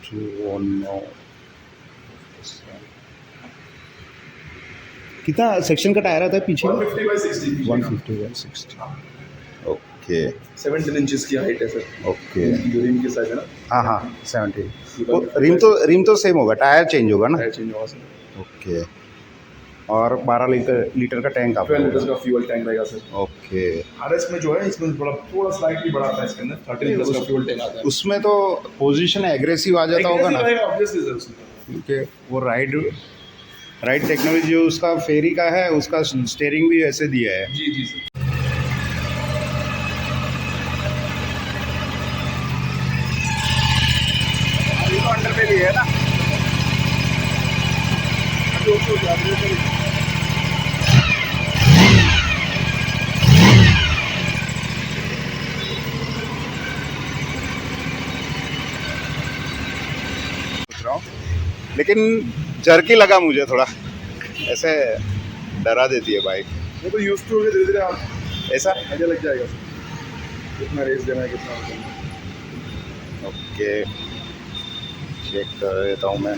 209 कितना सेक्शन का टायर आता है पीछे? 150/60 150/60 ओके 17 इंचेस की हाइट है सर। ओके रिम की साइज है ना। हाँ हाँ 70 रिम तो सेम होगा, टायर चेंज होगा ना? टायर चेंज होगा सर। ओके और 12 लीटर का टैंक आपका 12 लीटर होगा? का फ्यूल टैंक रहेगा सर। ओके आरएस में जो है इसमें थोड़ा स्लाइटली बड़ा आता है, इसके अंदर 13 लीटर का फ्यूल टैंक आता है। उसमें तो पोजीशन एग्रेसिव आ जाता होगा ना, ऑब्वियसली सर उसमें। क्योंकि वो राइड टेक्नोलॉजी जो उसका फेरी का है, उसका स्टीयरिंग भी ऐसे दिया है। जी जी सर। ये तो अंडर पे भी है ना? लेकिन जर्की लगा मुझे थोड़ा, ऐसे डरा देती है बाइक। वो तो यूज टू हो गए, धीरे धीरे आप ऐसा आइडिया लग जाएगा सर, कितना रेस देना है कितना करना है। ओके चेक कर देता हूँ मैं।